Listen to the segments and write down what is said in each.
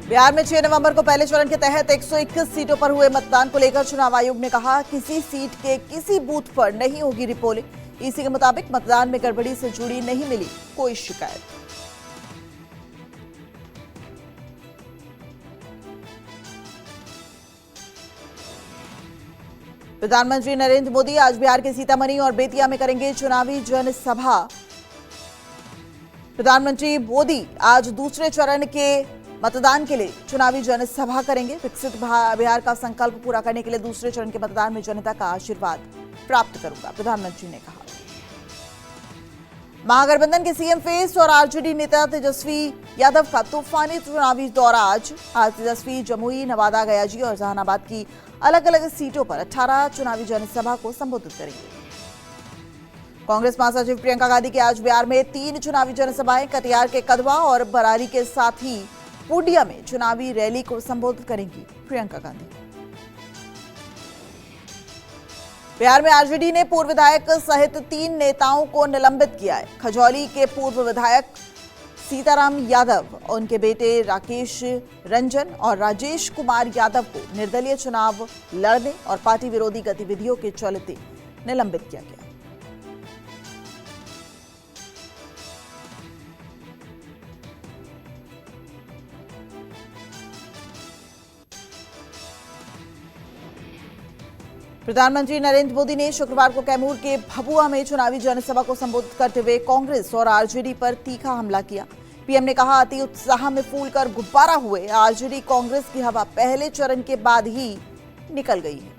बिहार में 6 नवंबर को पहले चरण के तहत 121 सीटों पर हुए मतदान को लेकर चुनाव आयोग ने कहा, किसी सीट के किसी बूथ पर नहीं होगी रिपोलिंग। ईसी के मुताबिक मतदान में गड़बड़ी से जुड़ी नहीं मिली कोई शिकायत। प्रधानमंत्री नरेंद्र मोदी आज बिहार के सीतामढ़ी और बेतिया में करेंगे चुनावी जनसभा। प्रधानमंत्री मोदी आज दूसरे चरण के मतदान के लिए चुनावी जनसभा करेंगे। विकसित बिहार का संकल्प पूरा करने के लिए दूसरे चरण के मतदान में जनता का आशीर्वाद प्राप्त करूंगा, प्रधानमंत्री ने कहा। महागठबंधन के सीएम फेस और आरजेडी नेता तेजस्वी यादव का तूफानी चुनावी दौरा आज तेजस्वी जमुई, नवादा, गयाजी और जहानाबाद की अलग अलग सीटों पर 18 चुनावी जनसभा को संबोधित करेंगे। कांग्रेस महासचिव प्रियंका गांधी की आज बिहार में 3 चुनावी जनसभाएं, कटिहार के कदवा और बरारी के साथ ही पूर्णिया में चुनावी रैली को संबोधित करेंगी प्रियंका गांधी। बिहार में आरजेडी ने पूर्व विधायक सहित 3 नेताओं को निलंबित किया है। खजौली के पूर्व विधायक सीताराम यादव, उनके बेटे राकेश रंजन और राजेश कुमार यादव को निर्दलीय चुनाव लड़ने और पार्टी विरोधी गतिविधियों के चलते निलंबित किया गया। प्रधानमंत्री नरेंद्र मोदी ने शुक्रवार को कैमूर के भभुआ में चुनावी जनसभा को संबोधित करते हुए कांग्रेस और आरजेडी पर तीखा हमला किया। पीएम ने कहा, अति उत्साह में फूलकर गुब्बारा हुए आरजेडी कांग्रेस की हवा पहले चरण के बाद ही निकल गई है।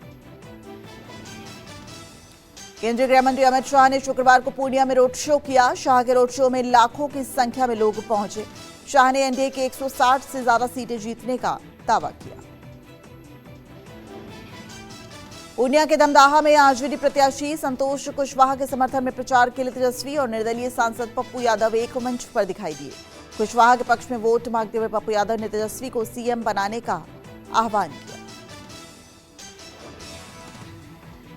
केंद्रीय गृह मंत्री अमित शाह ने शुक्रवार को पूर्णिया में रोड शो किया। शाह के रोड शो में लाखों की संख्या में लोग पहुंचे। शाह ने एनडीए के 160 से ज्यादा सीटें जीतने का दावा किया। पूर्णिया के दमदाहा में आरजेडी प्रत्याशी संतोष कुशवाहा के समर्थन में प्रचार के लिए तेजस्वी और निर्दलीय सांसद पप्पू यादव एक मंच पर दिखाई दिए। कुशवाहा के पक्ष में वोट मांगते हुए पप्पू यादव ने तेजस्वी को सीएम बनाने का आह्वान किया।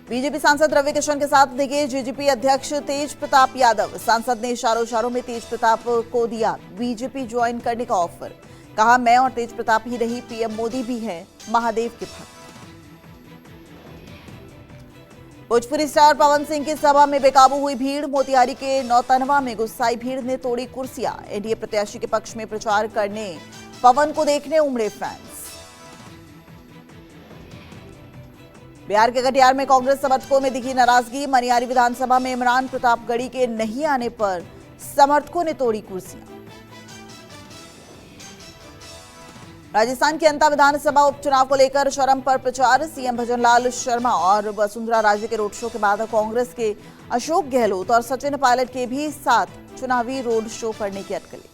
बीजेपी सांसद रवि किशन के साथ दिखे जेजेपी अध्यक्ष तेज प्रताप यादव। सांसद ने इशारों में तेज प्रताप को दिया बीजेपी ज्वाइन करने का ऑफर। कहा, मैं और तेज प्रताप ही नहीं, पीएम मोदी भी हैं महादेव के भक्त। भोजपुरी स्टार पवन सिंह की सभा में बेकाबू हुई भीड़। मोतिहारी के नौतनवा में गुस्साई भीड़ ने तोड़ी कुर्सियां। एनडीए प्रत्याशी के पक्ष में प्रचार करने पवन को देखने उमड़े फैंस। बिहार के कटिहार में कांग्रेस समर्थकों में दिखी नाराजगी। मनियारी विधानसभा में इमरान प्रतापगढ़ी के नहीं आने पर समर्थकों ने तोड़ी कुर्सियां। राजस्थान की अंता विधानसभा उपचुनाव को लेकर चरम पर प्रचार। सीएम भजनलाल शर्मा और वसुंधरा राजे के रोड शो के बाद कांग्रेस के अशोक गहलोत और सचिन पायलट के भी साथ चुनावी रोड शो करने की अटकलें।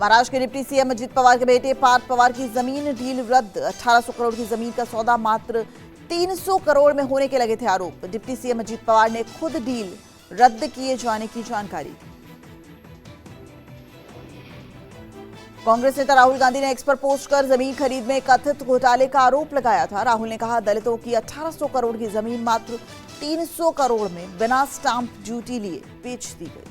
महाराष्ट्र के डिप्टी सीएम अजित पवार के बेटे पार्थ पवार की जमीन डील रद्द। 1800 करोड़ की जमीन का सौदा मात्र 300 करोड़ में होने के लगे थे आरोप। डिप्टी सीएम अजित पवार ने खुद डील रद्द किए जाने की जानकारी दी। कांग्रेस नेता राहुल गांधी ने एक्स पर पोस्ट कर जमीन खरीद में कथित घोटाले का आरोप लगाया था। राहुल ने कहा, दलितों की 1800 करोड़ की जमीन मात्र 300 करोड़ में बिना स्टाम्प ड्यूटी लिए बेच दी गई।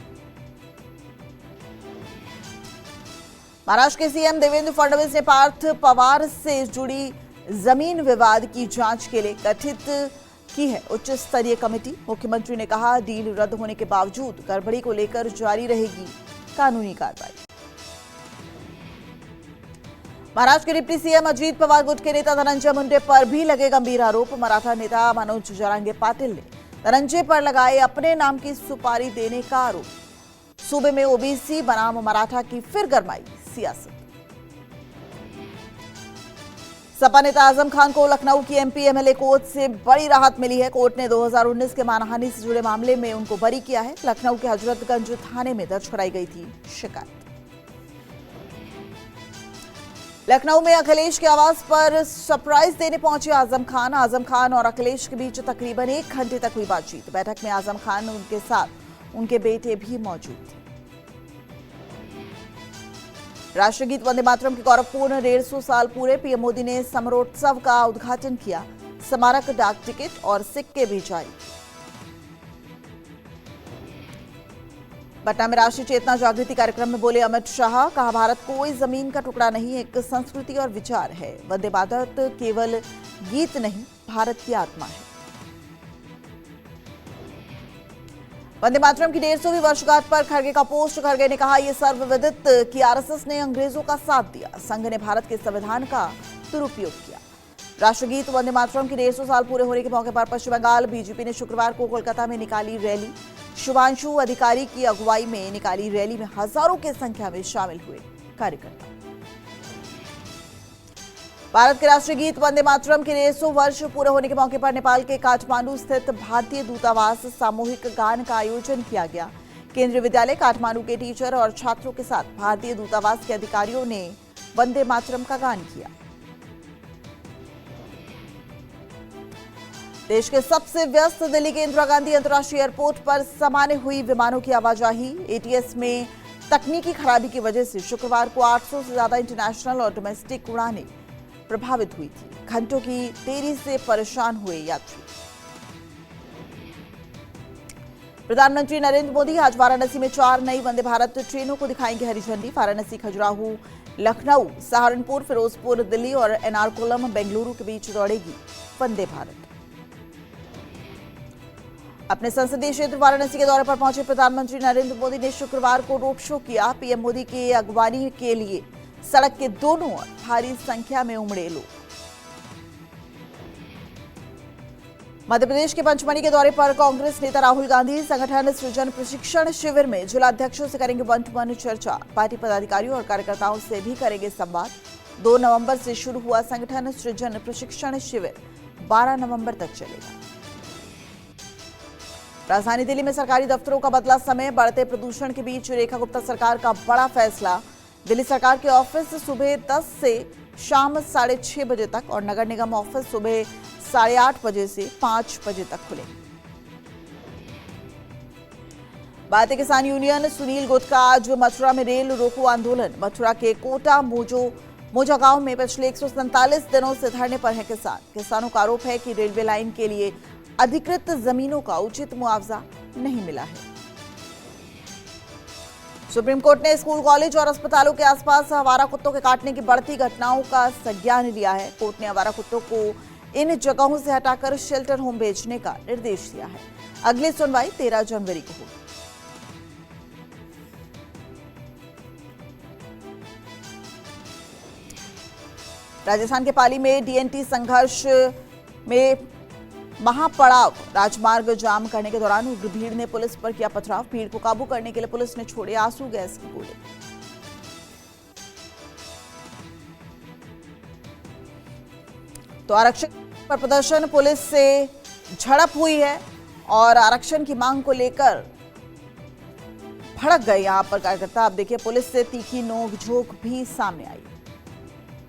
महाराष्ट्र के सीएम देवेंद्र फडणवीस ने पार्थ पवार से जुड़ी जमीन विवाद की जांच के लिए गठित की है उच्च स्तरीय कमेटी। मुख्यमंत्री ने कहा, डील रद्द होने के बावजूद गड़बड़ी को लेकर जारी रहेगी कानूनी कार्रवाई। महाराष्ट्र के डिप्टी सीएम अजित पवार गुट के नेता धनंजय मुंडे पर भी लगे गंभीर आरोप। मराठा नेता मनोज जरांगे पाटिल ने धनंजय पर लगाए अपने नाम की सुपारी देने का आरोप। सूबे में ओबीसी बनाम मराठा की फिर गरमाई सियासत। सपा नेता आजम खान को लखनऊ की एमपी एमएलए कोर्ट से बड़ी राहत मिली है। कोर्ट ने 2019 के मानहानि से जुड़े मामले में उनको बरी किया है। लखनऊ के हजरतगंज थाने में दर्ज कराई गई थी शिकायत। लखनऊ में अखिलेश के आवास पर सरप्राइज देने पहुंचे आजम खान। आजम खान और अखिलेश के बीच तकरीबन 1 घंटे तक हुई बातचीत। बैठक में आजम खान उनके साथ उनके बेटे भी मौजूद थे। राष्ट्रगीत वंदे मातरम के गौरवपूर्ण 150 साल पूरे। पीएम मोदी ने समरोत्सव का उद्घाटन किया। स्मारक डाक टिकट और सिक्के भी जारी। पटना में राष्ट्रीय चेतना जागृति कार्यक्रम में बोले अमित शाह, कहा भारत कोई जमीन का टुकड़ा नहीं, एक संस्कृति और विचार है। वंदे भारत केवल गीत नहीं, भारत की आत्मा है। वंदे मातरम की 150वीं वर्षगांठ पर खड़गे का पोस्ट। खड़गे ने कहा, यह सर्वविदित कि आरएसएस ने अंग्रेजों का साथ दिया, संघ ने भारत के संविधान का दुरुपयोग किया। राष्ट्रगीत वंदे मातरम के 150 साल पूरे होने के मौके पर पश्चिम बंगाल बीजेपी ने शुक्रवार को कोलकाता में निकाली रैली। शुभांशु अधिकारी की अगुवाई में निकाली रैली में हजारों की संख्या में शामिल हुए कार्यकर्ता। भारत के राष्ट्रीय गीत वंदे मातरम के 150 वर्ष पूरे होने के मौके पर नेपाल के काठमांडू स्थित भारतीय दूतावास सामूहिक गान का आयोजन किया गया। केंद्रीय विद्यालय काठमांडू के टीचर और छात्रों के साथ भारतीय दूतावास के अधिकारियों ने वंदे मातरम का गान किया। देश के सबसे व्यस्त दिल्ली के इंदिरा गांधी अंतर्राष्ट्रीय एयरपोर्ट पर सामान्य हुई विमानों की आवाजाही। एटीएस में तकनीकी खराबी की वजह से शुक्रवार को 800 से ज्यादा इंटरनेशनल और डोमेस्टिक उड़ानें प्रभावित हुई थी। घंटों की देरी से परेशान हुए यात्री। प्रधानमंत्री नरेंद्र मोदी आज वाराणसी में 4 नई वंदे भारत ट्रेनों को दिखाएंगे हरी झंडी। वाराणसी, खजुराहो, लखनऊ, सहारनपुर, फिरोजपुर, दिल्ली और एर्नाकुलम, बेंगलुरु के बीच दौड़ेगी वंदे भारत। अपने संसदीय क्षेत्र वाराणसी के दौरे पर पहुंचे प्रधानमंत्री नरेंद्र मोदी ने शुक्रवार को रोड शो किया। पीएम मोदी की अगवानी के लिए सड़क के दोनों ओर भारी संख्या में उमड़े लोग। मध्य प्रदेश के पंचमढ़ी के दौरे पर कांग्रेस नेता राहुल गांधी संगठन सृजन प्रशिक्षण शिविर में जिलाध्यक्षों से करेंगे 1-to-1 चर्चा। पार्टी पदाधिकारियों और कार्यकर्ताओं से भी करेंगे संवाद। 2 नवंबर से शुरू हुआ संगठन सृजन प्रशिक्षण शिविर 12 नवंबर तक चलेगा। राजधानी दिल्ली में सरकारी दफ्तरों का बदला समय। बढ़ते प्रदूषण के बीच रेखा गुप्ता सरकार का बड़ा फैसला। दिल्ली सरकार के ऑफिस सुबह 10 से शाम 6:30 बजे तक और नगर निगम ऑफिस सुबह 8:30 बजे से 5 बजे तक खुले। भारतीय किसान यूनियन सुनील गोट का आज मथुरा में रेल रोको आंदोलन। मथुरा के कोटा मोजा गांव में पिछले 147 दिनों से धरने पर है किसान। किसानों का आरोप है कि रेलवे लाइन के लिए अधिकृत जमीनों का उचित मुआवजा नहीं मिला है। सुप्रीम कोर्ट ने स्कूल, कॉलेज और अस्पतालों के आसपास आवारा कुत्तों के काटने की बढ़ती घटनाओं का संज्ञान लिया है। कोर्ट ने आवारा कुत्तों को इन जगहों से हटाकर शेल्टर होम भेजने का निर्देश दिया है। अगली सुनवाई 13 जनवरी को होगी। राजस्थान के पाली में डीएनटी संघर्ष में महापड़ाव। राजमार्ग जाम करने के दौरान उग्र भीड़ ने पुलिस पर किया पथराव। भीड़ को काबू करने के लिए पुलिस ने छोड़े आंसू गैस की गोले। तो आरक्षण पर प्रदर्शन, पुलिस से झड़प हुई है और आरक्षण की मांग को लेकर भड़क गए यहां पर कार्यकर्ता। अब देखिए, पुलिस से तीखी नोकझोंक भी सामने आई।